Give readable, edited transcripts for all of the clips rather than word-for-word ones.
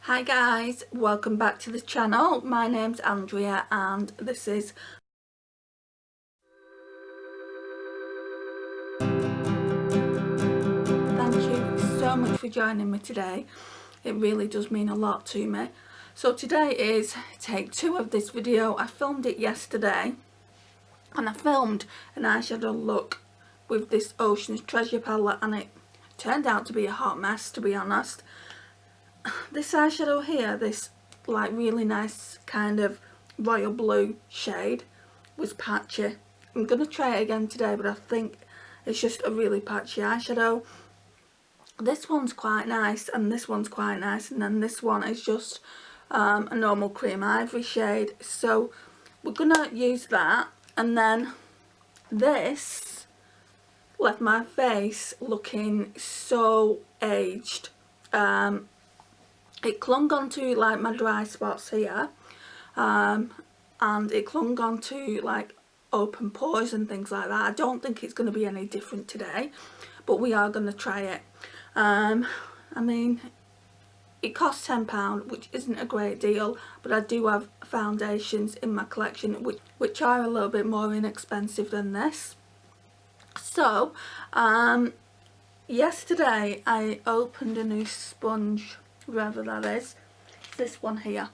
Hi guys, welcome back to the channel. My name's Andrea and this is thank you so much for joining me today. It really does mean a lot to me. So today is take 2 of this video. I filmed it yesterday and I filmed an eyeshadow look with this Ocean's Treasure palette and it turned out to be a hot mess, to be honest. This eyeshadow here, this like really nice kind of royal blue shade, was patchy. I'm going to try it again today, but I think it's just a really patchy eyeshadow. This one's quite nice and this one's quite nice, and then this one is just a normal cream ivory shade. So we're going to use that, and then this left my face looking so aged. It clung onto like my dry spots here, and it clung onto like open pores and things like that. I don't think it's going to be any different today, but we are going to try it. I mean, it costs £10, which isn't a great deal, but I do have foundations in my collection which are a little bit more inexpensive than this. So yesterday I opened a new sponge, wherever that is, this one here,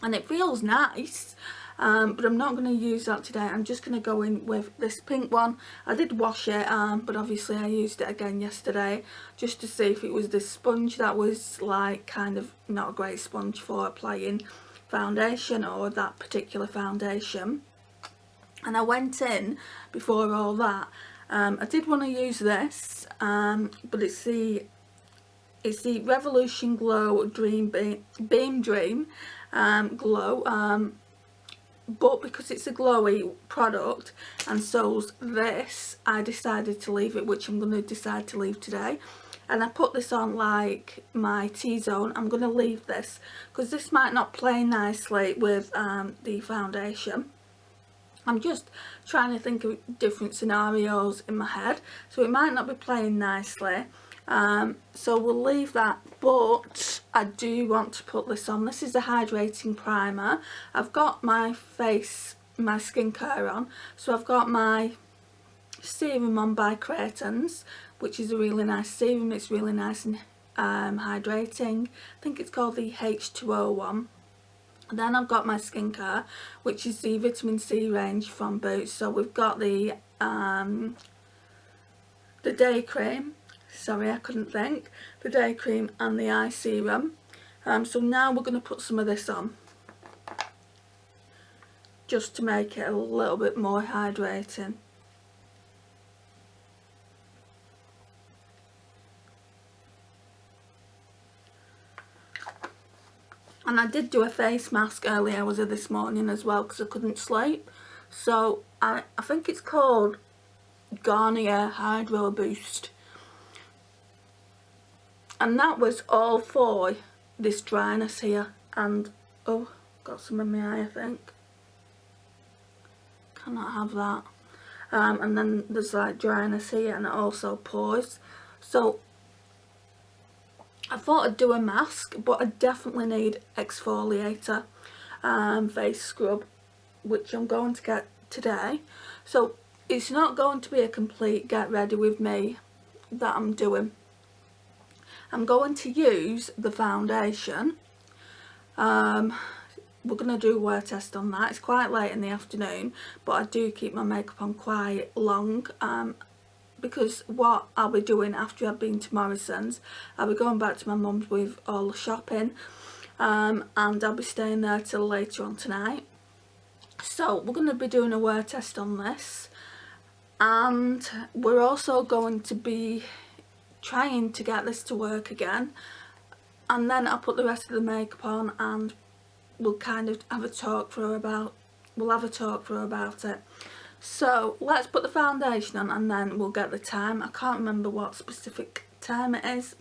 and it feels nice, but I'm not going to use that today. I'm just going to go in with this pink one. I did wash it, but obviously I used it again yesterday just to see if it was this sponge that was like kind of not a great sponge for applying foundation, or that particular foundation. And I went in before all that. I did want to use this, but it's the Revolution Glow Beam Dream Glow, but because it's a glowy product and so's this, I decided to leave it, which I'm going to decide to leave today. And I put this on like my T-zone. I'm going to leave this because this might not play nicely with the foundation. I'm just trying to think of different scenarios in my head, so it might not be playing nicely. So we'll leave that, but I do want to put this on. This is a hydrating primer. I've got my skincare on, so I've got my serum on by Creighton's, which is a really nice serum. It's really nice and hydrating. I think it's called the H2O one. And then I've got my skincare, which is the vitamin C range from Boots. So we've got the day cream. Sorry, I couldn't think. The day cream and the eye serum. So now we're going to put some of this on, just to make it a little bit more hydrating. And I did do a face mask early hours of this morning as well because I couldn't sleep. So I think it's called Garnier Hydro Boost. And that was all for this dryness here. And, oh, got some in my eye, I think. Cannot have that. And then there's like dryness here, and it also pores. So I thought I'd do a mask, but I definitely need exfoliator face scrub, which I'm going to get today. So it's not going to be a complete get ready with me that I'm doing. I'm going to use the foundation. We're going to do a wear test on that. It's quite late in the afternoon, but I do keep my makeup on quite long, because what I'll be doing after I've been to Morrison's, I'll be going back to my mum's with all the shopping, and I'll be staying there till later on tonight. So we're going to be doing a wear test on this, and we're also going to be trying to get this to work again, and then I'll put the rest of the makeup on and we'll kind of have a talk through about it. So let's put the foundation on and then we'll get the time. I can't remember what specific time it is.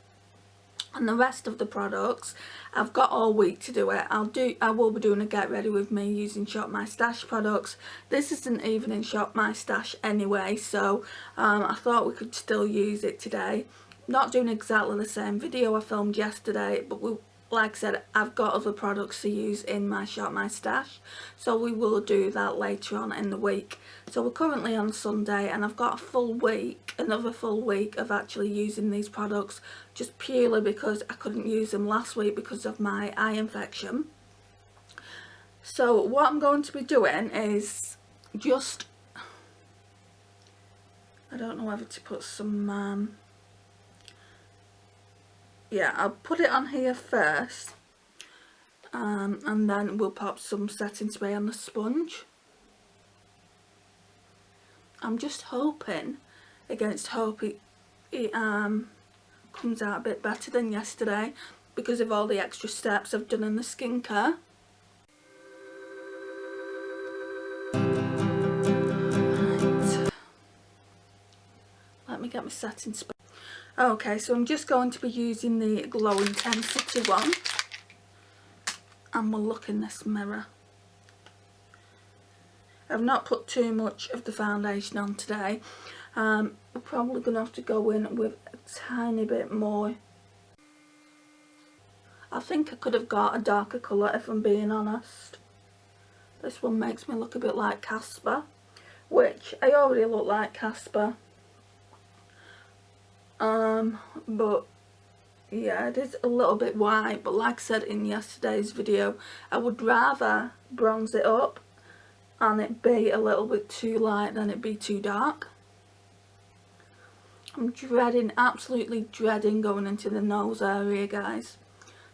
And the rest of the products, I've got all week to do it. I will be doing a get ready with me using Shop My Stash products. This isn't even in Shop My Stash anyway, so I thought we could still use it today. Not doing exactly the same video I filmed yesterday, but like I said, I've got other products to use in my shop, my stash, so we will do that later on in the week. So we're currently on Sunday and I've got a full week, another full week of actually using these products, just purely because I couldn't use them last week because of my eye infection. So what I'm going to be doing is just, I don't know whether to put some, yeah, I'll put it on here first, and then we'll pop some setting spray on the sponge. I'm just hoping, against hope, it comes out a bit better than yesterday because of all the extra steps I've done in the skincare. Right. Let me get my setting spray. Okay, so I'm just going to be using the Glow Intensity one, and we'll look in this mirror. I've not put too much of the foundation on today. We're probably going to have to go in with a tiny bit more. I think I could have got a darker colour if I'm being honest. This one makes me look a bit like Casper, which I already look like Casper. But yeah, it is a little bit white, but like I said in yesterday's video, I would rather bronze it up and it be a little bit too light than it be too dark. I'm dreading, absolutely dreading going into the nose area, guys,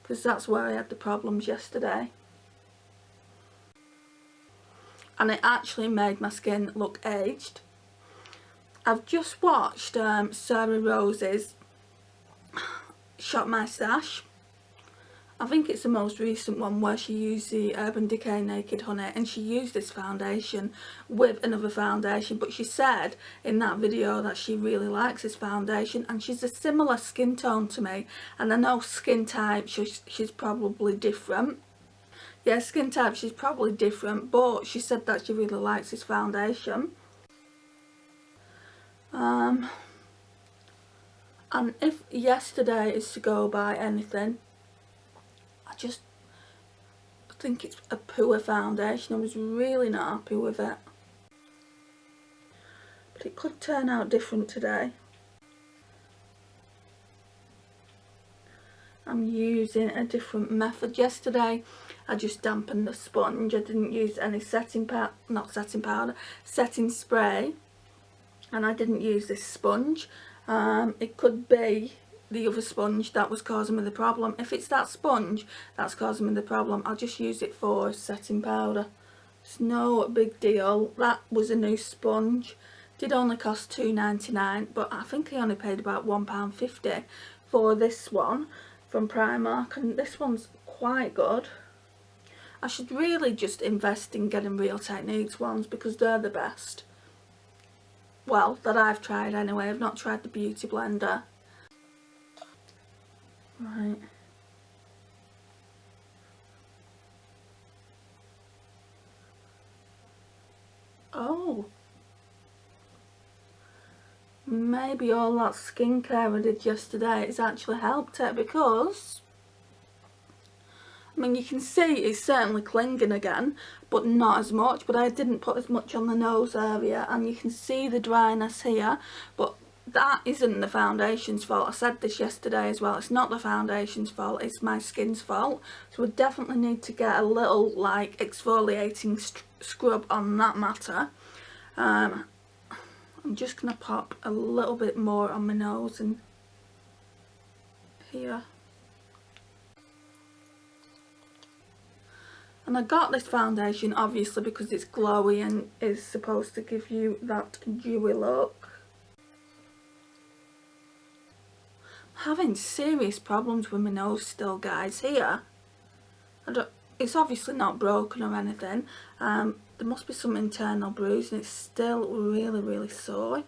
because that's where I had the problems yesterday. And it actually made my skin look aged. I've just watched Sarah Rose's Shop My Stash. I think it's the most recent one where she used the Urban Decay Naked Honey, and she used this foundation with another foundation, but she said in that video that she really likes this foundation, and she's a similar skin tone to me, and I know skin type she's probably different. Yeah, skin type she's probably different, but she said that she really likes this foundation. And if yesterday is to go by anything, I just think it's a poor foundation. I was really not happy with it. But it could turn out different today. I'm using a different method. Yesterday I just dampened the sponge. I didn't use any setting spray, and I didn't use this sponge. It could be the other sponge that was causing me the problem. If it's that sponge that's causing me the problem, I'll just use it for setting powder. It's no big deal. That was a new sponge. Did only cost £2.99, but I think I only paid about £1.50 for this one from Primark, and this one's quite good. I should really just invest in getting Real Techniques ones because they're the best. Well, that I've tried anyway. I've not tried the Beauty Blender. Right. Oh. Maybe all that skincare I did yesterday has actually helped it, because I mean, you can see it's certainly clinging again, but not as much. But I didn't put as much on the nose area, and you can see the dryness here, but that isn't the foundation's fault. I said this yesterday as well. It's not the foundation's fault, it's my skin's fault. So we definitely need to get a little like exfoliating scrub on that matter. I'm just going to pop a little bit more on my nose and here. And I got this foundation obviously because it's glowy and is supposed to give you that dewy look. I'm having serious problems with my nose still, guys, here. It's obviously not broken or anything. There must be some internal bruise and it's still really, really sore.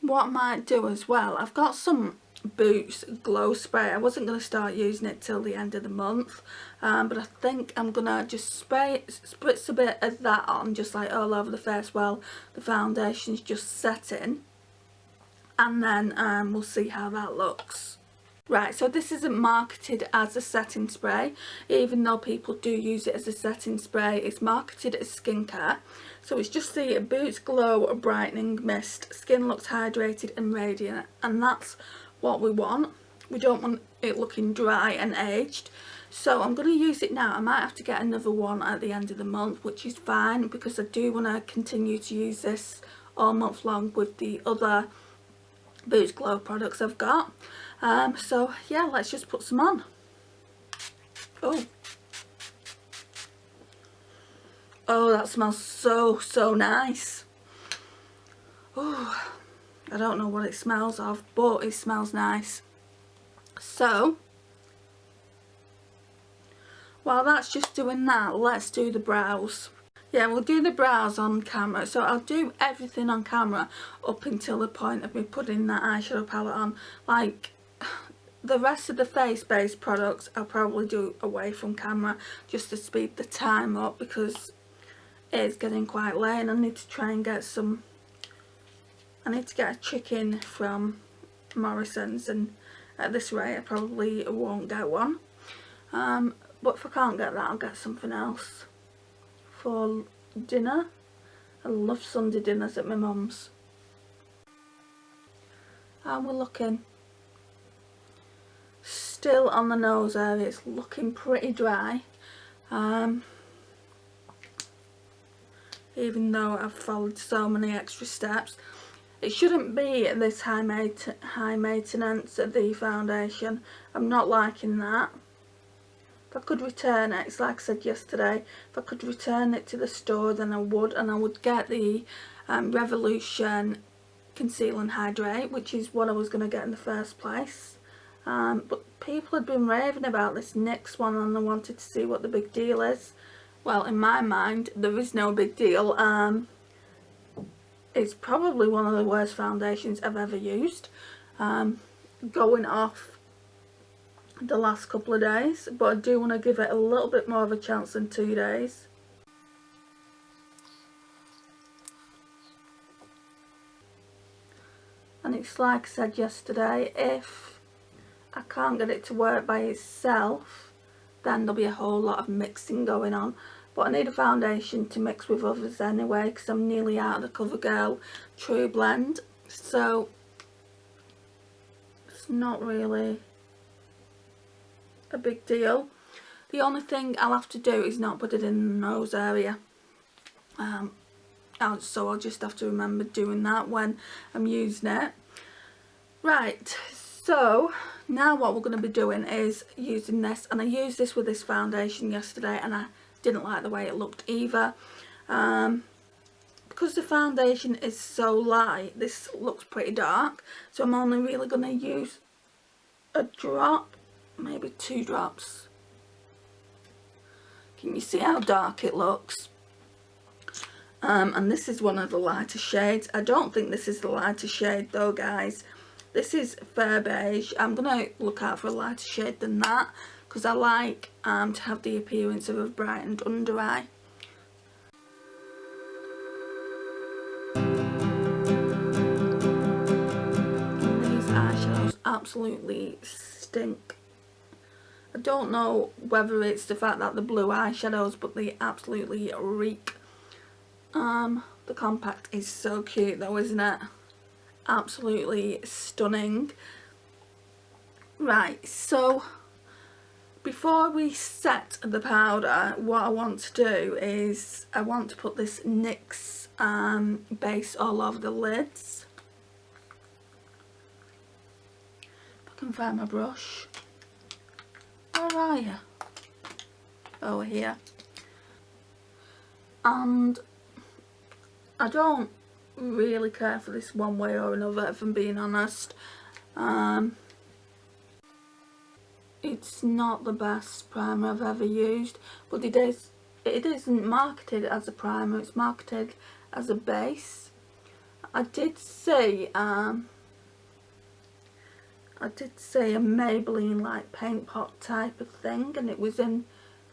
What I might do as well, I've got some Boots Glow Spray. I wasn't going to start using it till the end of the month, but I think I'm going to just spritz a bit of that on, just like all over the face while the foundation's just setting, and then we'll see how that looks. Right, so this isn't marketed as a setting spray, even though people do use it as a setting spray. It's marketed as skincare. So it's just the Boots Glow Brightening Mist. Skin looks hydrated and radiant, and that's what we want. We don't want it looking dry and aged. So I'm going to use it now. I might have to get another one at the end of the month, which is fine, because I do want to continue to use this all month long with the other Boots Glow products I've got. So yeah, let's just put some on. Oh, that smells so nice. Oh, I don't know what it smells of, but it smells nice. So while that's just doing that, let's do the brows. Yeah, we'll do the brows on camera. So I'll do everything on camera up until the point of me putting that eyeshadow palette on. Like, the rest of the face-based products I'll probably do away from camera, just to speed the time up, because it's getting quite late and I need to try and get some... I need to get a chicken from Morrison's, and at this rate I probably won't get one. But if I can't get that, I'll get something else for dinner. I love Sunday dinners at my mum's. And we're looking. Still on the nose area, it's looking pretty dry. Even though I've followed so many extra steps. It shouldn't be this high maintenance of the foundation. I'm not liking that. If I could return it, it's like I said yesterday, if I could return it to the store, then I would, and I would get the Revolution Conceal and Hydrate, which is what I was going to get in the first place. But people had been raving about this NYX one, and I wanted to see what the big deal is. Well, in my mind, there is no big deal. It's probably one of the worst foundations I've ever used, going off the last couple of days, but I do want to give it a little bit more of a chance than 2 days. And it's like I said yesterday, if I can't get it to work by itself, then there'll be a whole lot of mixing going on. But I need a foundation to mix with others anyway, because I'm nearly out of the CoverGirl True Blend, so it's not really a big deal. The only thing I'll have to do is not put it in the nose area. So I'll just have to remember doing that when I'm using it. Right, so now what we're going to be doing is using this, and I used this with this foundation yesterday and I didn't like the way it looked either. Because the foundation is so light, this looks pretty dark, so I'm only really going to use a drop, maybe 2 drops. Can you see how dark it looks? And this is one of the lighter shades. I don't think this is the lighter shade though, guys. This is fair beige. I'm going to look out for a lighter shade than that, because I like to have the appearance of a brightened under eye. And these eyeshadows absolutely stink. I don't know whether it's the fact that they're blue eyeshadows, but they absolutely reek. The compact is so cute though, isn't it? Absolutely stunning. Right, so before we set the powder, what I want to do is I want to put this NYX base all over the lids. If I can find my brush. Where are you? Over here. And I don't really care for this one way or another, if I'm being honest. It's not the best primer I've ever used, but it isn't marketed as a primer, it's marketed as a base. I did see I did see a Maybelline like paint pot type of thing, and it was in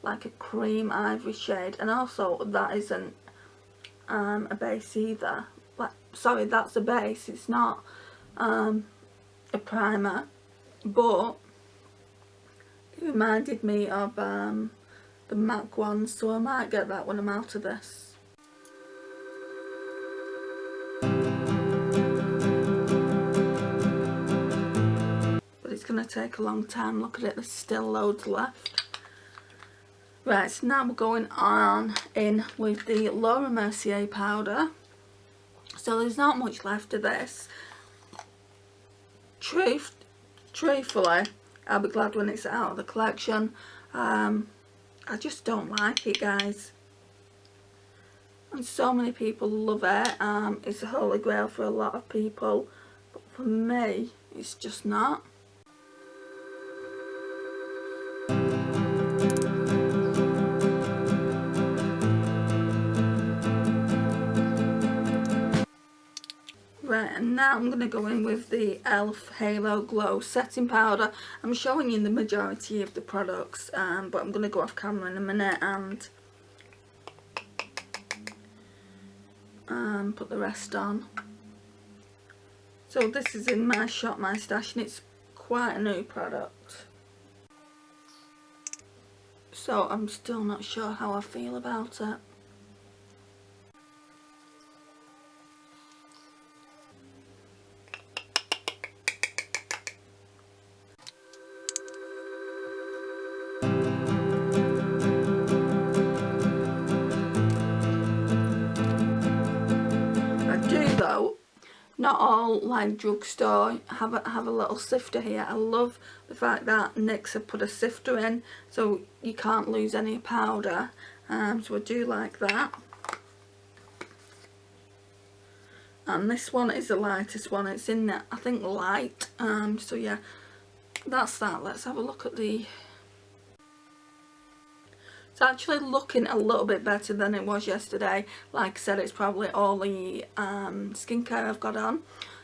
like a cream ivory shade, and also that isn't a base either. Like, sorry, that's a base, it's not a primer, but it reminded me of the MAC ones, so I might get that when I'm out of this. But it's going to take a long time. Look at it, there's still loads left. Right, so now we're going on in with the Laura Mercier powder. So there's not much left of this. Truthfully, I'll be glad when it's out of the collection. I just don't like it, guys. And so many people love it. It's a holy grail for a lot of people. But for me, it's just not. Right, and now I'm going to go in with the e.l.f. Halo Glow setting powder. I'm showing you the majority of the products, but I'm going to go off camera in a minute and put the rest on. So this is in My Shop, My Stash, and it's quite a new product. So I'm still not sure how I feel about it. Not all like drugstore have a little sifter here. I love the fact that NYX have put a sifter in, so you can't lose any powder. So I do like that. And this one is the lightest one. It's in, I think, light. So yeah, that's that. Let's have a look at the... It's actually looking a little bit better than it was yesterday. Like I said, it's probably all the skincare I've got on.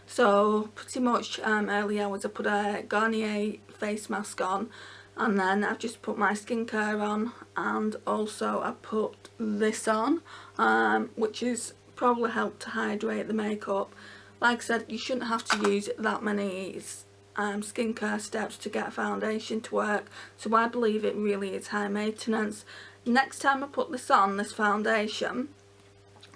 So pretty much early hours I put a Garnier face mask on, and then I've just put my skincare on, and also I put this on, which has probably helped to hydrate the makeup. Like I said, you shouldn't have to use that many skincare steps to get a foundation to work, so I believe it really is high maintenance. Next time I put this on, this foundation,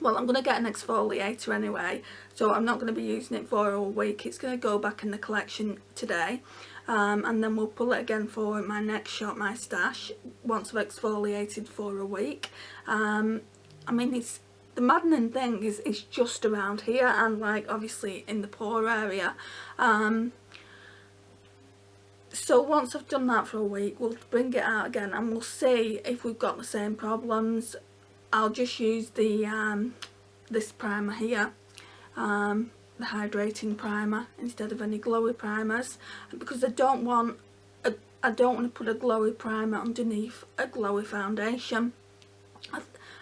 well, I'm going to get an exfoliator anyway, so I'm not going to be using it for a week. It's going to go back in the collection today, and then we'll pull it again for my next shop, My Stash, once I've exfoliated for a week. I mean, it's the maddening thing is it's just around here, and like obviously in the pore area. So once I've done that for a week, we'll bring it out again and we'll see if we've got the same problems. I'll just use the this primer here, the hydrating primer, instead of any glowy primers, because I don't want to put a glowy primer underneath a glowy foundation.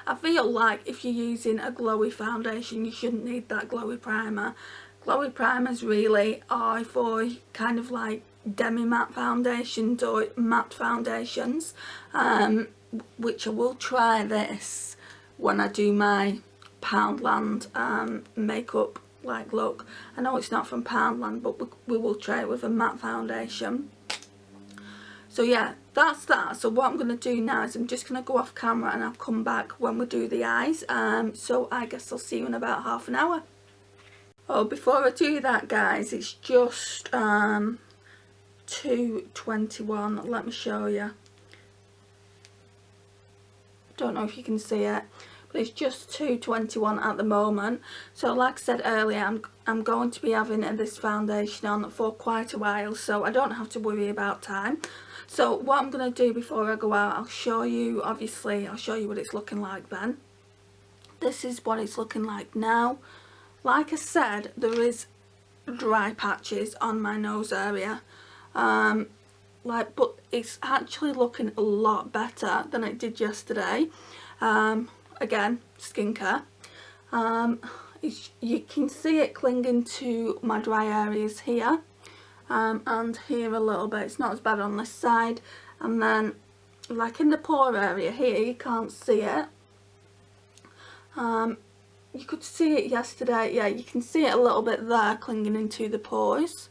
I feel like if you're using a glowy foundation, you shouldn't need that glowy primer. Glowy primers really are for kind of like demi-matte foundations or matte foundations, which I will try this when I do my Poundland makeup like look. I know it's not from Poundland, but we will try it with a matte foundation. So yeah, that's that. So what I'm going to do now is I'm just going to go off camera and I'll come back when we do the eyes. So I guess I'll see you in about half an hour. Oh, before I do that, guys, it's just 2:21. Let me show you. Don't know if you can see it, but it's just 2:21 at the moment. So like I said earlier, I'm going to be having this foundation on for quite a while, so I don't have to worry about time. So what I'm going to do before I go out, I'll show you, obviously I'll show you what it's looking like then. This is what it's looking like now. Like I said, there is dry patches on my nose area, but it's actually looking a lot better than it did yesterday. Again, skincare. You can see it clinging to my dry areas here, and here a little bit. It's not as bad on this side, and then like in the pore area here, you can't see it. You could see it yesterday. Yeah, you can see it a little bit there clinging into the pores.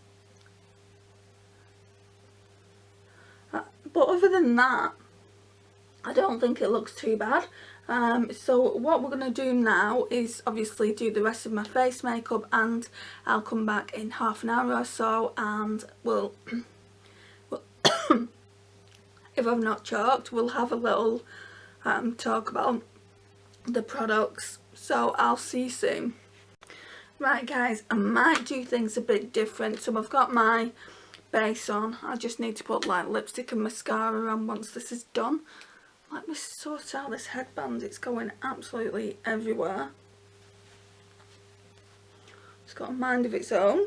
But other than that, I don't think it looks too bad. So what we're going to do now is obviously do the rest of my face makeup, and I'll come back in half an hour or so, and we'll if I've not talked, we'll have a little talk about the products. So I'll see you soon. Right guys, I might do things a bit different. So I've got my base on. I just need to put like lipstick and mascara on once this is done. Let me sort out this headband, it's going absolutely everywhere. It's got a mind of its own.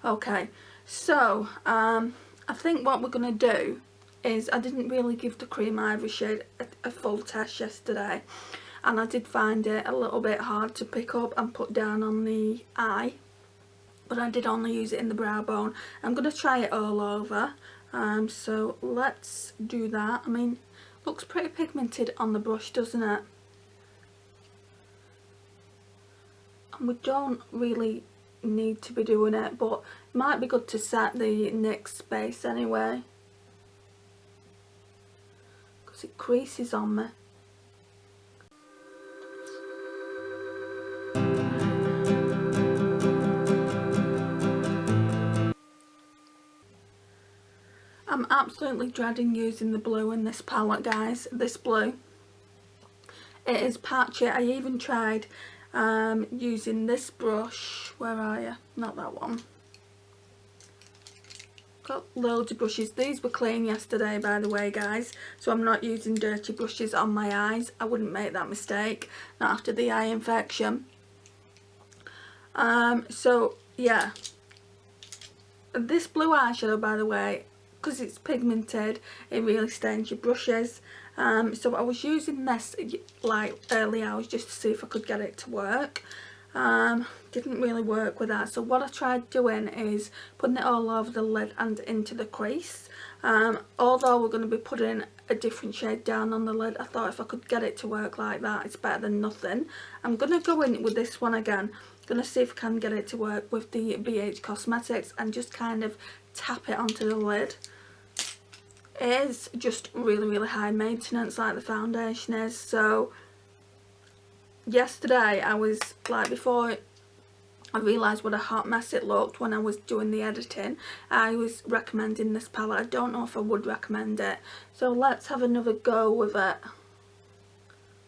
Okay, so I think what we're going to do is, I didn't really give the cream ivory shade a full test yesterday, and I did find it a little bit hard to pick up and put down on the eye, but I did only use it in the brow bone. I'm going to try it all over, so let's do that. I mean, looks pretty pigmented on the brush, doesn't it? And we don't really need to be doing it, but it might be good to set the NYX base anyway, because it creases on me. I'm absolutely dreading using the blue in this palette, guys. This blue, it is patchy. I even tried using this brush. Where are you? Not that one. Got loads of brushes. These were clean yesterday, by the way, guys, so I'm not using dirty brushes on my eyes. I wouldn't make that mistake, not after the eye infection. So yeah, this blue eyeshadow, by the way, because it's pigmented, it really stains your brushes. So I was using this like early hours just to see if I could get it to work. Didn't really work with that, so what I tried doing is putting it all over the lid and into the crease. Although we're going to be putting a different shade down on the lid, I thought if I could get it to work like that, it's better than nothing. I'm going to go in with this one again. Going to see if I can get it to work with the BH Cosmetics and just kind of tap it onto the lid. It is just really high maintenance, like the foundation is. So yesterday I was like, before I realised what a hot mess it looked when I was doing the editing, I was recommending this palette. I don't know if I would recommend it, so let's have another go with it.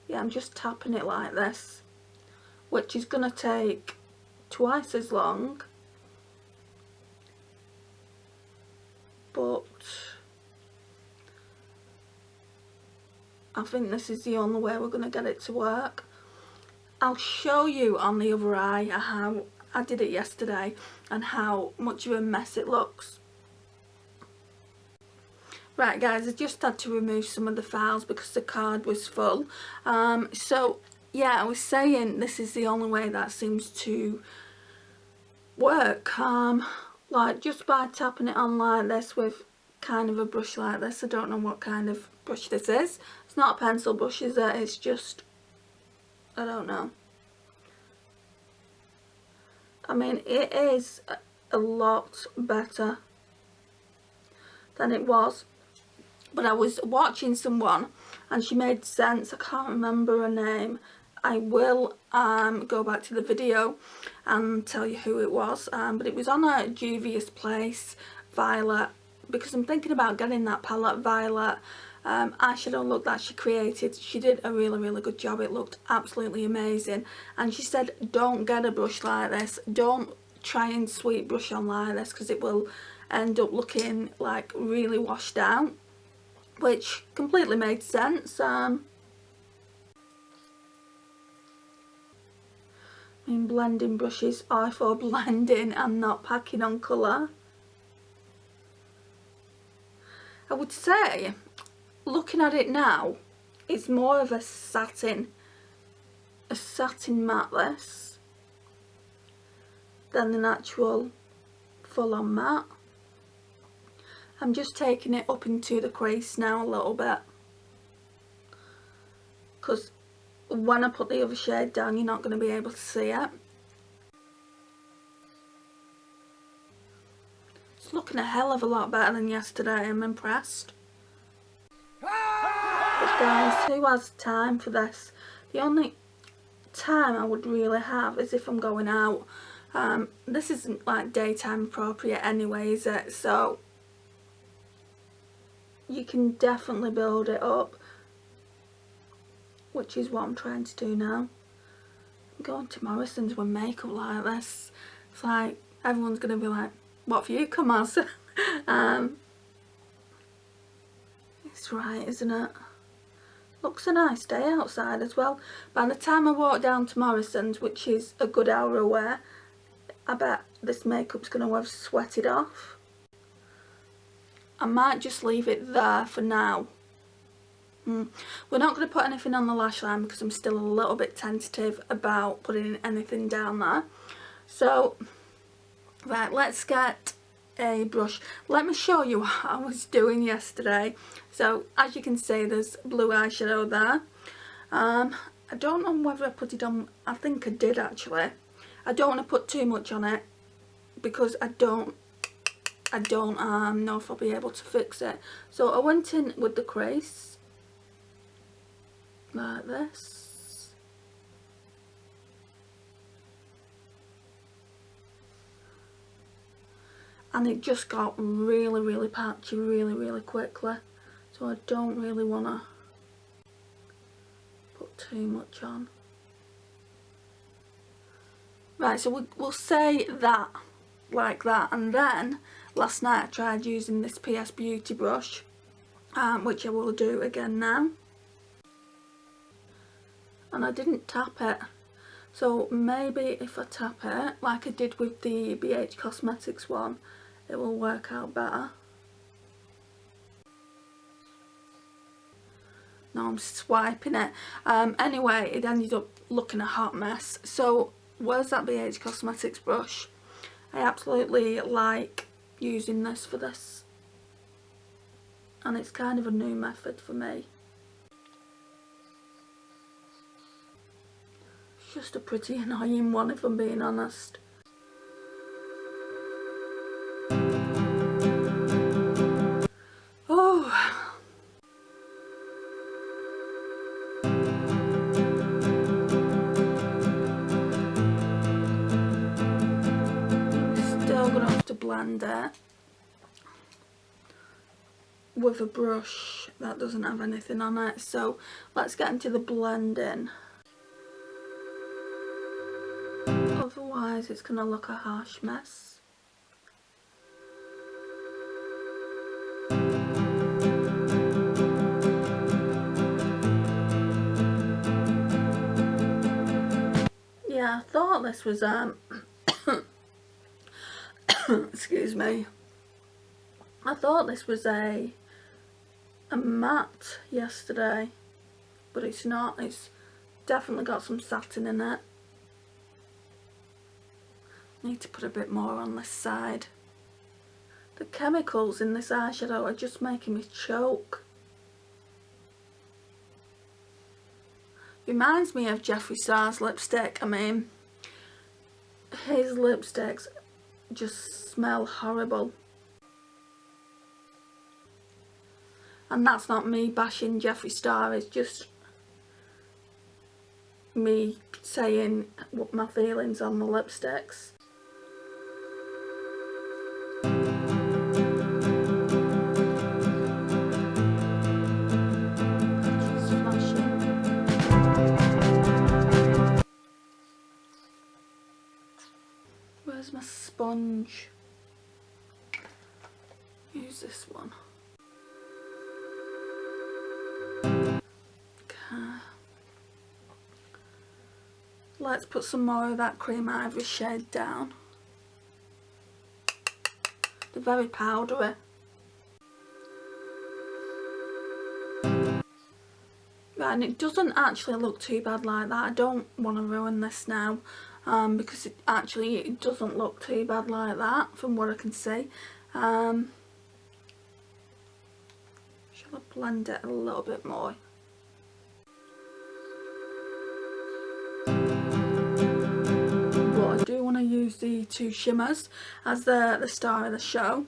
Yeah, I'm just tapping it like this, which is going to take twice as long, but I think this is the only way we're going to get it to work. I'll show you on the other eye how I did it yesterday and how much of a mess it looks. Right guys, I just had to remove some of the files because the card was full. So yeah, I was saying this is the only way that seems to work. Like just by tapping it on like this with kind of a brush like this. I don't know what kind of brush this is. It's not a pencil brush, is it? It's just, I don't know. I mean, it is a lot better than it was. But I was watching someone and she made sense. I can't remember her name. I will go back to the video and tell you who it was. But it was on a Juvia's Place Violet, because I'm thinking about getting that palette Violet eyeshadow look that she created. She did a really good job. It looked absolutely amazing, and she said don't get a brush like this, don't try and sweep brush on like this, because it will end up looking like really washed out, which completely made sense. I mean, blending brushes are for blending and not packing on colour. I would say, looking at it now, it's more of a satin matte, this. than the natural full-on matte. I'm just taking it up into the crease now a little bit, because when I put the other shade down you're not going to be able to see it. It's looking a hell of a lot better than yesterday. I'm impressed. But guys, who has time for this? The only time I would really have is if I'm going out. This isn't like daytime appropriate anyway, is it? So you can definitely build it up, which is what I'm trying to do now. I'm going to Morrison's with makeup like this. It's like everyone's going to be like, what have you come as? It's right, isn't it? Looks a nice day outside as well. By the time I walk down to Morrison's, which is a good hour away, I bet this makeup's going to have sweated off. I might just leave it there for now. We're not going to put anything on the lash line because I'm still a little bit tentative about putting anything down there. So, right, let's get a brush. Let me show you what I was doing yesterday. So, as you can see, there's blue eyeshadow there. I don't know whether I put it on. I think I did actually. I don't want to put too much on it because I don't know if I'll be able to fix it. So I went in with the crease like this. And it just got really patchy really quickly. So I don't really want to put too much on. Right, so we'll say that like that, and then last night I tried using this PS Beauty brush, which I will do again now, and I didn't tap it, so maybe if I tap it like I did with the BH Cosmetics one, it will work out better. No, I'm swiping it. Anyway, it ended up looking a hot mess. So where's that BH Cosmetics brush? I absolutely like using this for this, and it's kind of a new method for me. It's just a pretty annoying one if I'm being honest. Oh, still gonna have to blend it with a brush that doesn't have anything on it, so let's get into the blending. Otherwise it's gonna look a harsh mess. Yeah, I thought this was excuse me. I thought this was a matte yesterday, but it's not. It's definitely got some satin in it. Need to put a bit more on this side. The chemicals in this eyeshadow are just making me choke. Reminds me of Jeffree Star's lipstick. I mean, his lipsticks just smell horrible. And that's not me bashing Jeffree Star, it's just me saying what my feelings on the lipsticks. She's flashing. Where's my sponge? Use this one. Let's put some more of that cream ivory shade down. They're very powdery. Right, and it doesn't actually look too bad like that. I don't want to ruin this now. because it doesn't look too bad like that from what I can see. Shall I blend it a little bit more? But I do want to use the two shimmers as the star of the show.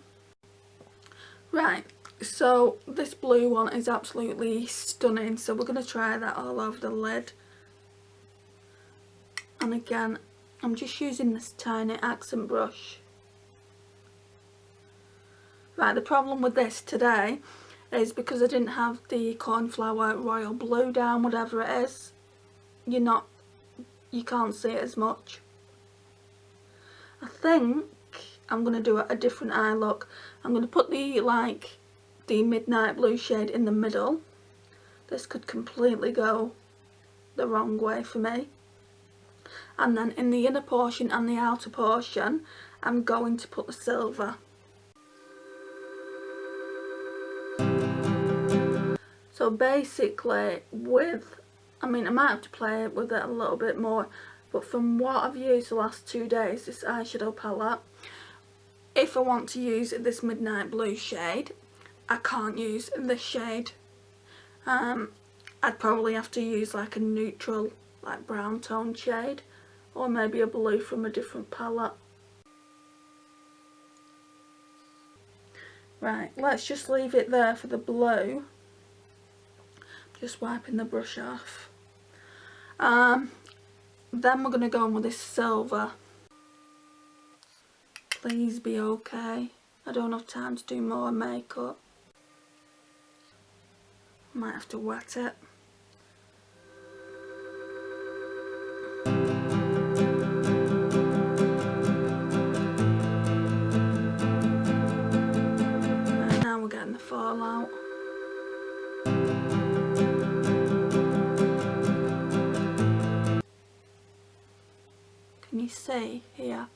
Right, so this blue one is absolutely stunning, so we're going to try that all over the lid. And again, I'm just using this tiny accent brush. Right, the problem with this today is because I didn't have the cornflower royal blue down, whatever it is, you can't see it as much. I think I'm going to do a different eye look. I'm going to put the midnight blue shade in the middle. This could completely go the wrong way for me. And then in the inner portion and the outer portion, I'm going to put the silver. So basically I might have to play with it a little bit more, but from what I've used the last 2 days, this eyeshadow palette, if I want to use this midnight blue shade, I can't use this shade. I'd probably have to use like a neutral, like brown tone shade, or maybe a blue from a different palette. Right, let's just leave it there for the blue. Just wiping the brush off. Then we're going to go on with this silver. Please be okay. I don't have time to do more makeup. Might have to wet it. Right, now we're getting the fallout. Can you see here?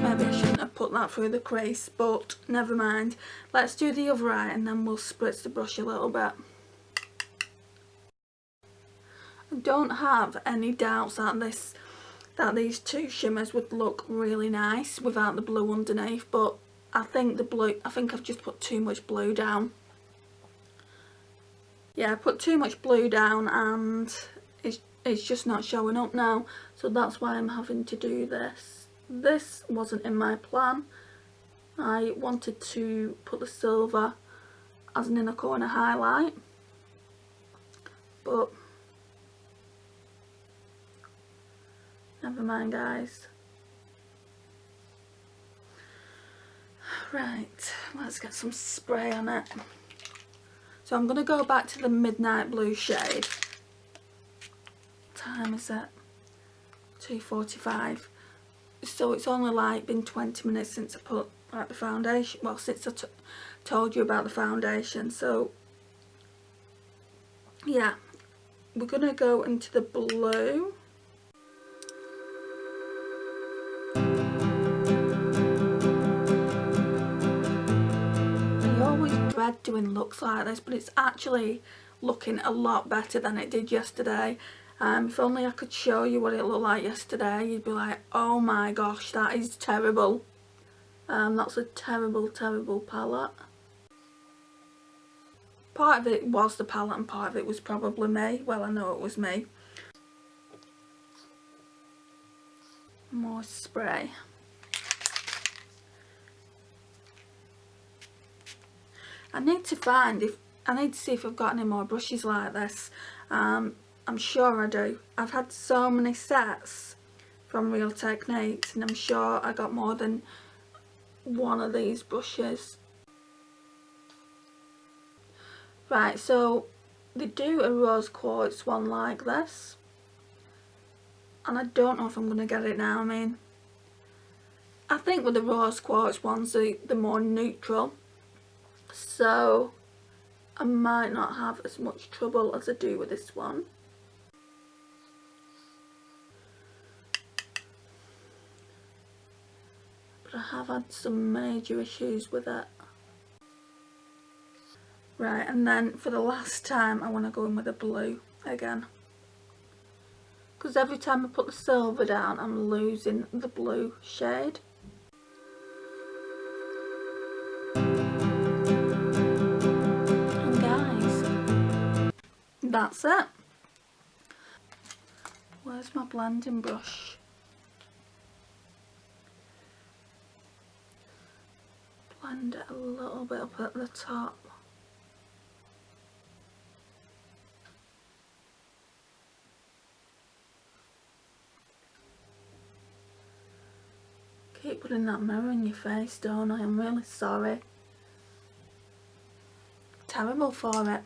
Maybe I shouldn't have put that through the crease, but never mind. Let's do the other eye and then we'll spritz the brush a little bit. I don't have any doubts that these two shimmers would look really nice without the blue underneath, but I think I've just put too much blue down. Yeah, I put too much blue down and it's just not showing up now, so that's why I'm having to do this. This wasn't in my plan. I wanted to put the silver as an inner corner highlight, but never mind, guys. Right, let's get some spray on it. So I'm going to go back to the midnight blue shade. What time is it? 2:45. So it's only been 20 minutes since I put the foundation, well, since I told you about the foundation. So yeah, we're going to go into the blue. I always dread doing looks like this, but it's actually looking a lot better than it did yesterday. If only I could show you what it looked like yesterday, you'd be like, oh my gosh, that is terrible. That's a terrible, terrible palette. Part of it was the palette and part of it was probably me. Well, I know it was me. More spray. I need to see if I've got any more brushes like this. I'm sure I do. I've had so many sets from Real Techniques and I'm sure I got more than one of these brushes. Right, so they do a rose quartz one like this. And I don't know if I'm going to get it now. I think with the rose quartz ones, they're more neutral. So I might not have as much trouble as I do with this one. But I have had some major issues with it. Right, and then for the last time I want to go in with a blue again. Because every time I put the silver down, I'm losing the blue shade. And guys, that's it. Where's my blending brush? Blend it a little bit up at the top. Keep putting that mirror in your face, don't I? I'm really sorry. Terrible for it.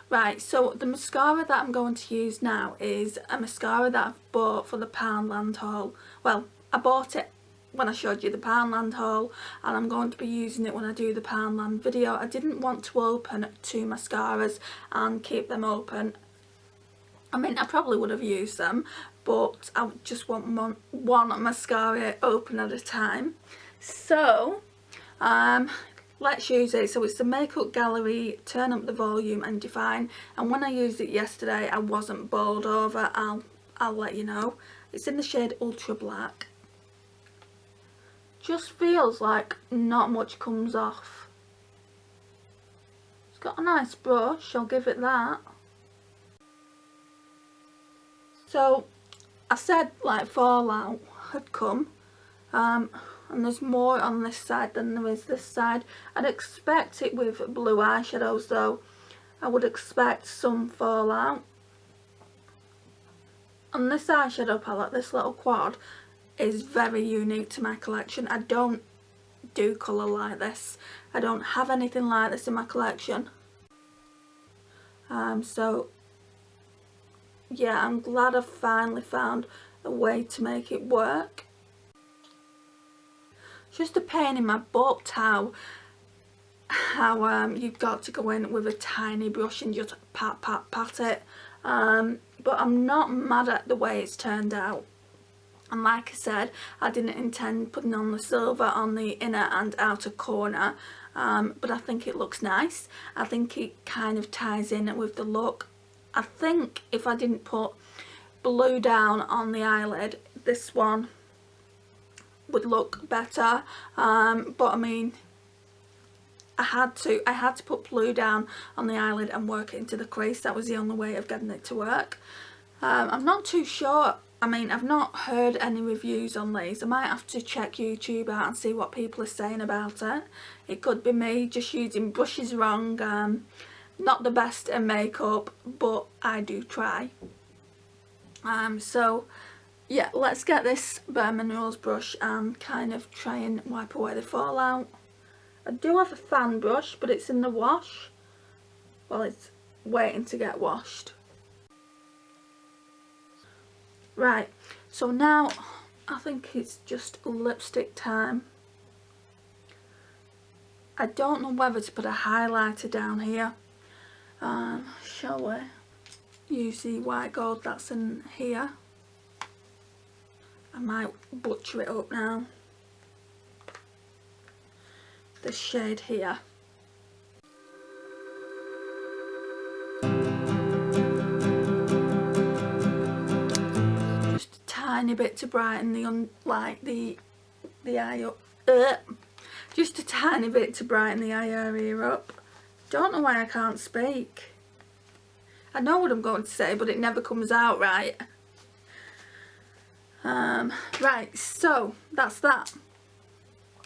Right, so the mascara that I'm going to use now is a mascara that I've bought for the Poundland haul. Well, I bought it when I showed you the Poundland haul, and I'm going to be using it when I do the Poundland video. I didn't want to open 2 mascaras and keep them open. I mean, I probably would have used them, but I just want one mascara open at a time. So, let's use it. So it's the Makeup Gallery Turn Up the Volume and Define, and when I used it yesterday I wasn't bowled over. I'll let you know. It's in the shade Ultra Black. Just feels like not much comes off. It's got a nice brush, I'll give it that. So I said like fallout had come, and there's more on this side than there is this side. I'd expect it with blue eyeshadows though. I would expect some fallout. And this eyeshadow palette, this little quad, is very unique to my collection. I don't do colour like this. I don't have anything like this in my collection. So yeah, I'm glad I've finally found a way to make it work. It's just a pain in my butt how you've got to go in with a tiny brush and just pat it. But I'm not mad at the way it's turned out. And like I said, I didn't intend putting on the silver on the inner and outer corner, but I think it looks nice. I think it kind of ties in with the look. I think if I didn't put blue down on the eyelid, this one would look better. But I mean, I had to put blue down on the eyelid and work it into the crease. That was the only way of getting it to work. I'm not too sure. I mean, I've not heard any reviews on these. I might have to check YouTube out and see what people are saying about it. It could be me just using brushes wrong. Not the best at makeup, but I do try. So yeah, let's get this Bare Minerals brush and kind of try and wipe away the fallout. I do have a fan brush, but it's in the wash. Well, it's waiting to get washed. Right, so now I think it's just lipstick time. I don't know whether to put a highlighter down here. Shall we use the white gold that's in here? I might butcher it up now. This shade here. Just a tiny bit to brighten the eye up. Just a tiny bit to brighten the eye area up. Don't know why I can't speak. I know what I'm going to say, but it never comes out right. Right, so that's that.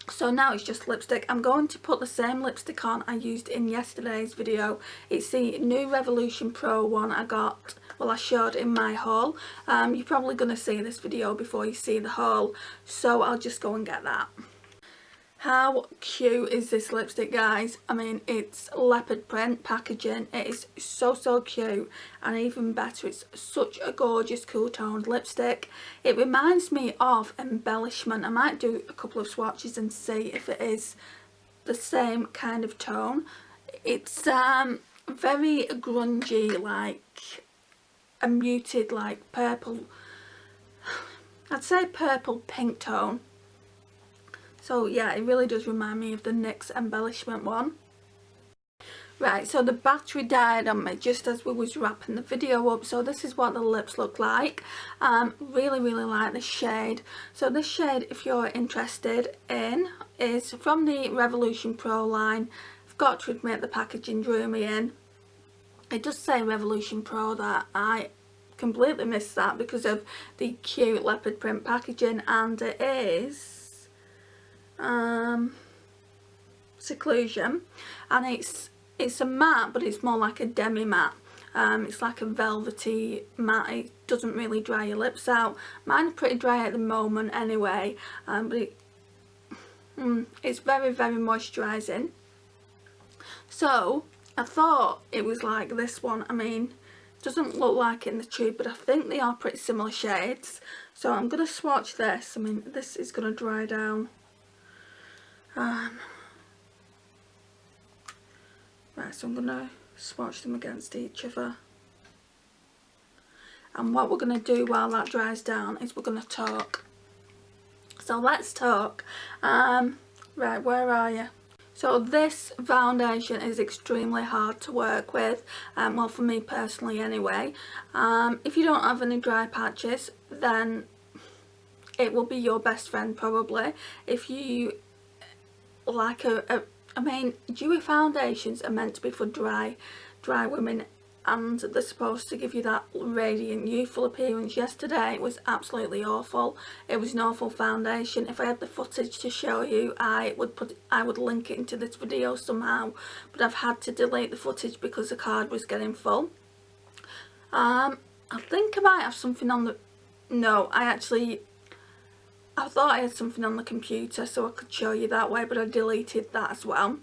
So now it's just lipstick. I'm going to put the same lipstick on I used in yesterday's video. It's the new Revolution Pro one I got, well, I showed in my haul. You're probably going to see this video before you see the haul, so I'll just go and get that. How cute is this lipstick, guys? I mean, it's leopard print packaging. It is so cute, and even better, it's such a gorgeous cool toned lipstick. It reminds me of Embellishment. I might do a couple of swatches and see if it is the same kind of tone. It's very grungy, like a muted, like purple, I'd say purple pink tone. So yeah, it really does remind me of the NYX Embellishment one. Right, so the battery died on me just as we was wrapping the video up, so this is what the lips look like. Really like this shade. So this shade, if you're interested in, is from the Revolution Pro line. I've got to admit the packaging drew me in. It does say Revolution Pro that. I completely missed that because of the cute leopard print packaging, and it is Seclusion, and it's a matte, but it's more like a demi matte. It's like a velvety matte. It doesn't really dry your lips out. Mine are pretty dry at the moment anyway, but it's very moisturising. So I thought it was like this one. I mean, it doesn't look like it in the tube, but I think they are pretty similar shades. So I'm going to swatch this. I mean, this is going to dry down. Right, so I'm going to swatch them against each other. And what we're going to do while that dries down is we're going to talk. So let's talk. Right, where are you? So this foundation is extremely hard to work with, well, for me personally anyway. If you don't have any dry patches, then it will be your best friend probably. If you like I mean, dewy foundations are meant to be for dry women, and they're supposed to give you that radiant, youthful appearance. Yesterday it was absolutely awful. It was an awful foundation. If I had the footage to show you, I would link it into this video somehow, but I've had to delete the footage because the card was getting full. I think I might have something on the... No, I thought I had something on the computer so I could show you that way, but I deleted that as well.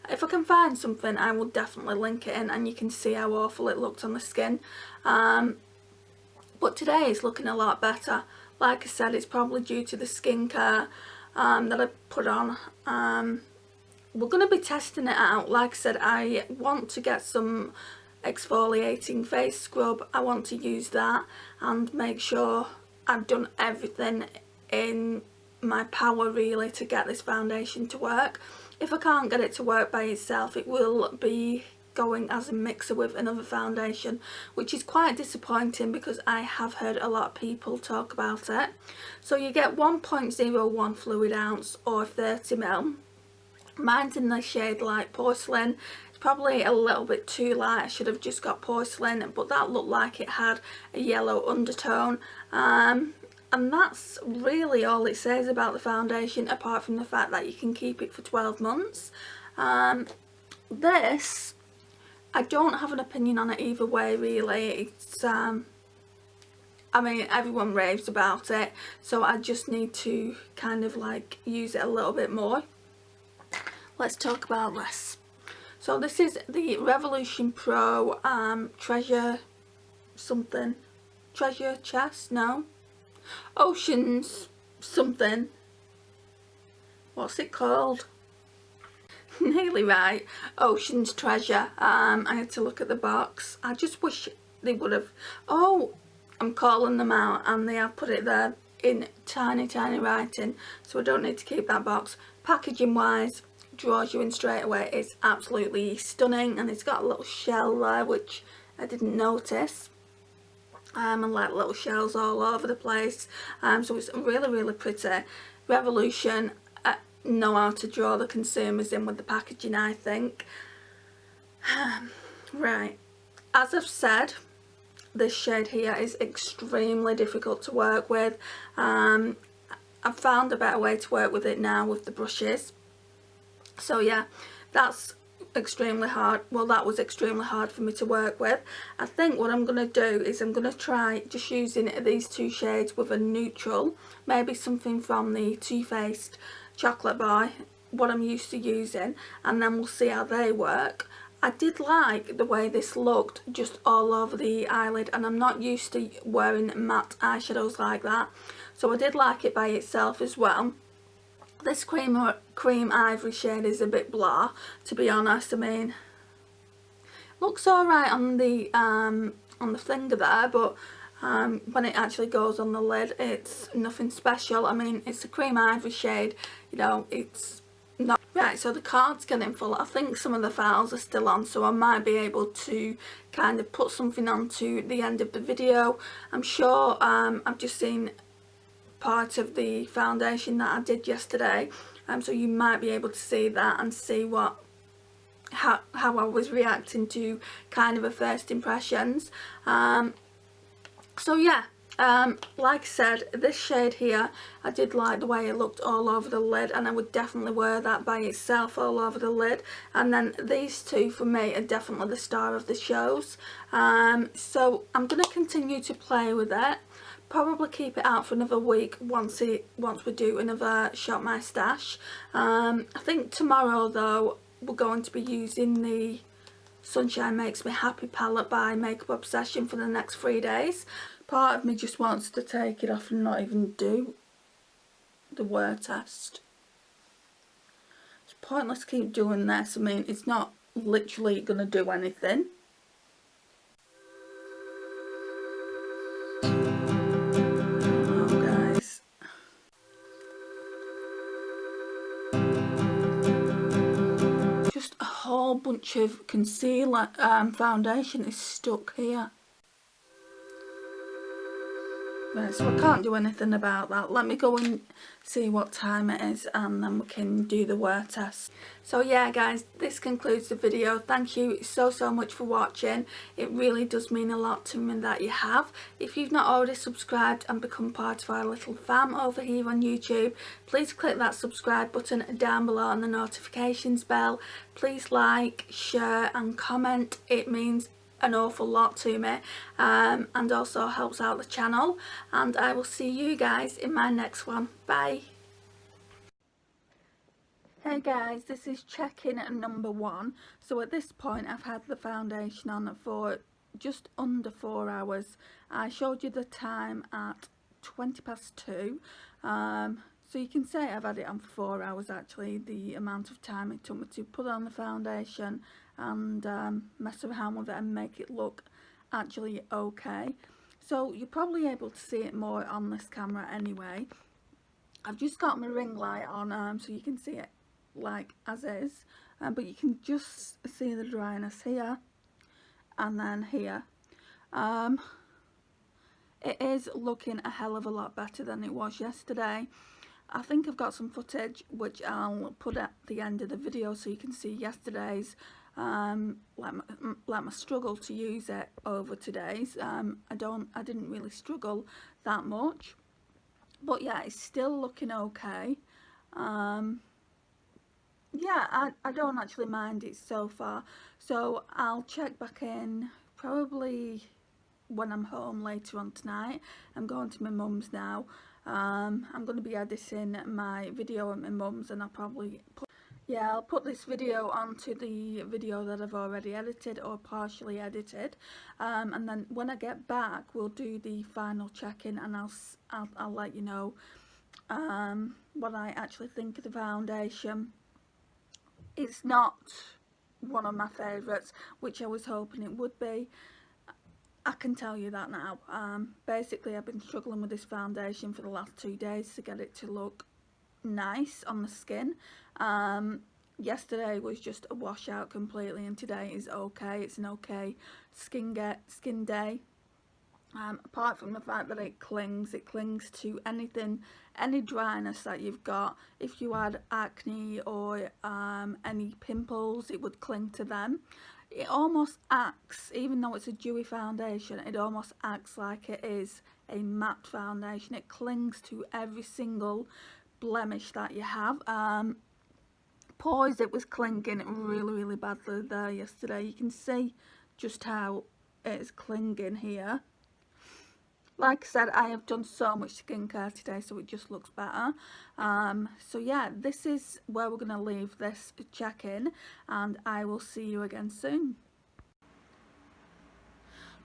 If I can find something, I will definitely link it in, and you can see how awful it looked on the skin. But today it's looking a lot better. Like I said, it's probably due to the skincare that I put on. We're going to be testing it out. Like I said, I want to get some exfoliating face scrub. I want to use that and make sure I've done everything in my power really to get this foundation to work. If I can't get it to work by itself, it will be going as a mixer with another foundation, which is quite disappointing because I have heard a lot of people talk about it. So you get 1.01 fluid ounce or 30ml. Mine's in the shade Light Porcelain. It's probably a little bit too light. I should have just got Porcelain, but that looked like it had a yellow undertone. And that's really all it says about the foundation, apart from the fact that you can keep it for 12 months. This, I don't have an opinion on it either way really. It's, I mean, everyone raves about it, so I just need to kind of like use it a little bit more. Let's talk about this. So this is the Revolution Pro Treasure something. Treasure Chest? No. Oceans something. What's it called? Nearly right. Ocean's Treasure. I had to look at the box. I just wish they would have... Oh, I'm calling them out, and they have put it there in tiny writing, so I don't need to keep that box. Packaging wise, draws you in straight away. It's absolutely stunning, and it's got a little shell there which I didn't notice. And like little shells all over the place, so it's really pretty. Revolution know how to draw the consumers in with the packaging, I think. Right, as I've said, this shade here is extremely difficult to work with. I've found a better way to work with it now with the brushes. So yeah, that's extremely hard. Well, that was extremely hard for me to work with. I think what I'm going to do is I'm going to try just using these two shades with a neutral, maybe something from the Too Faced Chocolate Boy, what I'm used to using, and then we'll see how they work. I did like the way this looked just all over the eyelid, and I'm not used to wearing matte eyeshadows like that, so I did like it by itself as well. This cream ivory shade is a bit blah, to be honest. I mean, looks alright on the finger there, but when it actually goes on the lid, it's nothing special. I mean, it's a cream ivory shade, you know, it's No. Right, so the card's getting full. I think some of the files are still on, so I might be able to kind of put something on to the end of the video. I'm sure I've just seen part of the foundation that I did yesterday, so you might be able to see that and see how I was reacting to kind of a first impressions. So yeah, like I said, this shade here, I did like the way it looked all over the lid, and I would definitely wear that by itself all over the lid. And then these two for me are definitely the star of the shows. So I'm going to continue to play with it. Probably keep it out for another week once we do another Shop My Stash. I think tomorrow though we're going to be using the Sunshine Makes Me Happy palette by Makeup Obsession for the next 3 days. Part of me just wants to take it off and not even do the wear test. It's pointless to keep doing this. I mean, it's not literally going to do anything. Oh, guys. Just a whole bunch of concealer foundation is stuck here. Right, so I can't do anything about that. Let me go and see what time it is, and then we can do the wear test. So yeah guys, this concludes the video. Thank you so much for watching. It really does mean a lot to me that you have. If you've not already subscribed and become part of our little fam over here on YouTube, please click that subscribe button down below and the notifications bell. Please like, share and comment. It means an awful lot to me, and also helps out the channel, and I will see you guys in my next one. Bye. Hey guys, this is check-in at number 1. So at this point I've had the foundation on for just under 4 hours. I showed you the time at 2:20. So you can say I've had it on for 4 hours actually, the amount of time it took me to put on the foundation and mess around with it and make it look actually okay. So you're probably able to see it more on this camera anyway. I've just got my ring light on so you can see it like as is, but you can just see the dryness here and then here. It is looking a hell of a lot better than it was yesterday. I think I've got some footage which I'll put at the end of the video so you can see yesterday's, like my struggle to use it over today's. I didn't really struggle that much, but yeah, it's still looking okay. Yeah, I don't actually mind it so far, so I'll check back in probably when I'm home later on tonight. I'm going to my mum's now. I'm going to be editing my video at my mum's, and I'll probably I'll put this video onto the video that I've already edited or partially edited, and then when I get back we'll do the final check-in, and I'll let you know what I actually think of the foundation. It's not one of my favourites, which I was hoping it would be. I can tell you that now. Basically I've been struggling with this foundation for the last 2 days to get it to look nice on the skin. Yesterday was just a washout completely, and today is okay. It's an okay skin day. Apart from the fact that it clings to anything, any dryness that you've got. If you had acne or any pimples, it would cling to them. It almost acts, even though it's a dewy foundation, it almost acts like it is a matte foundation. It clings to every single blemish that you have. Pores, it was clinging really badly there yesterday. You can see just how it's clinging here. Like I said, I have done so much skincare today, so it just looks better. So yeah, this is where we're going to leave this check-in, and I will see you again soon.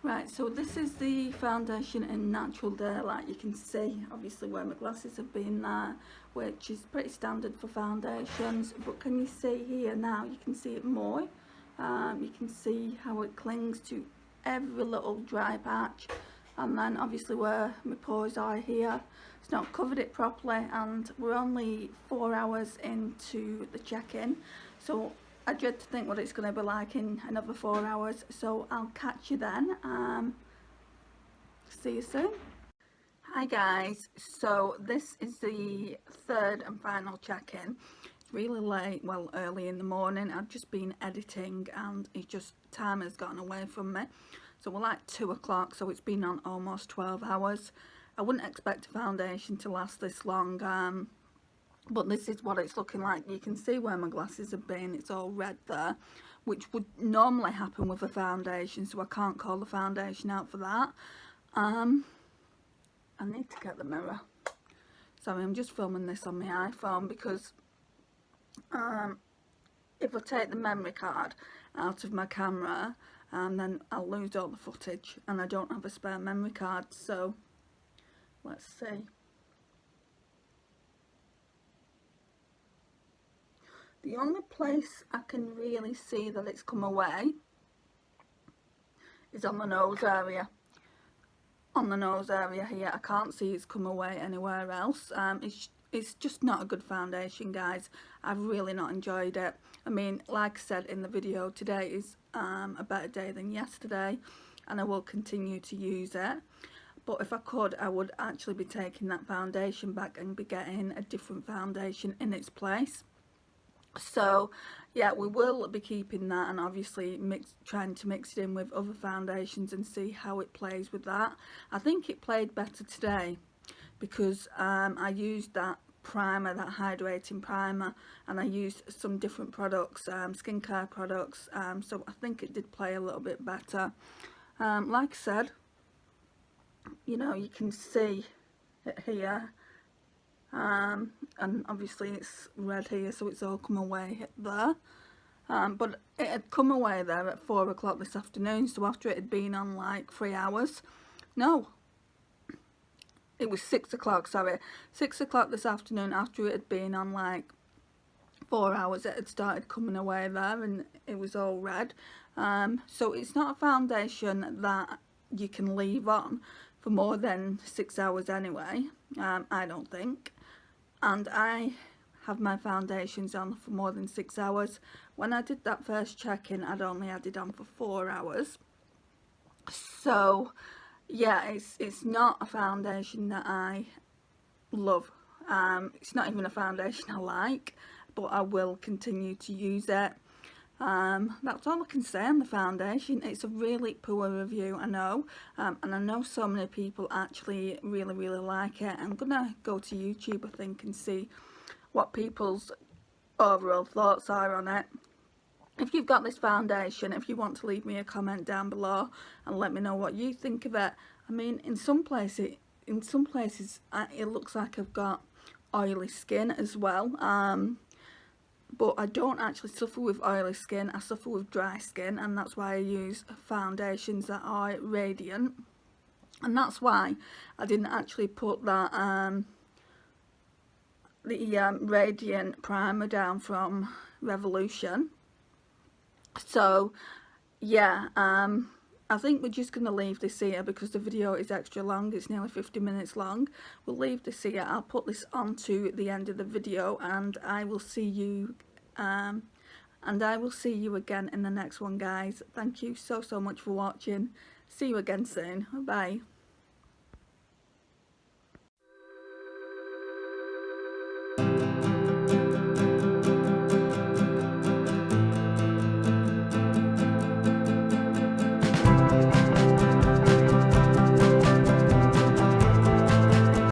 Right, so this is the foundation in Natural Daylight. You can see obviously where my glasses have been there, which is pretty standard for foundations, but can you see here now? You can see it more. You can see how it clings to every little dry patch. and then obviously where my pores are here, it's not covered it properly, and we're only 4 hours into the check-in, so I dread to think what it's going to be like in another 4 hours. So I'll catch you then. See you soon. Hi guys, so this is the third and final check-in. It's really late, well, early in the morning. I've just been editing and it just, time has gotten away from me. So we're like 2 o'clock, so it's been on almost 12 hours. I wouldn't expect a foundation to last this long, but this is what it's looking like. You can see where my glasses have been, it's all red there, which would normally happen with a foundation, so I can't call the foundation out for that. I need to get the mirror. Sorry, I'm just filming this on my iPhone because if I take the memory card out of my camera, then I'll lose all the footage, and I don't have a spare memory card, so let's see. The only place I can really see that it's come away is on the nose area. On the nose area here, I can't see it's come away anywhere else. It's just not a good foundation, guys. I've really not enjoyed it. I mean, like I said in the video, today is a better day than yesterday, and I will continue to use it. But if I could, I would actually be taking that foundation back and be getting a different foundation in its place. So yeah, we will be keeping that, and obviously trying to mix it in with other foundations and see how it plays with that. I think it played better today because I used that primer, that hydrating primer, and I used some different products, skincare products, so I think it did play a little bit better. Like I said, you know, you can see it here. And obviously it's red here, so it's all come away there, but it had come away there at 4 o'clock this afternoon, so after it had been on like 3 hours, no, it was 6 o'clock, sorry, 6 o'clock this afternoon, after it had been on like 4 hours, it had started coming away there and it was all red. So it's not a foundation that you can leave on for more than 6 hours anyway, I don't think. And I have my foundations on for more than 6 hours. When I did that first check-in, I'd only had it on for 4 hours. So yeah, it's not a foundation that I love. It's not even a foundation I like, but I will continue to use it. That's all I can say on the foundation. It's a really poor review, I know, and I know so many people actually really like it. I'm gonna go to YouTube, I think, and see what people's overall thoughts are on it. If you've got this foundation, if you want to leave me a comment down below and let me know what you think of it. I mean, in some places it looks like I've got oily skin as well, but I don't actually suffer with oily skin, I suffer with dry skin, and that's why I use foundations that are radiant, and that's why I didn't actually put that the radiant primer down from Revolution. So yeah, I think we're just going to leave this here because the video is extra long. It's nearly 50 minutes long. We'll leave this here. I'll put this onto the end of the video, and I will see you again in the next one, guys. Thank you so much for watching. See you again soon. Bye.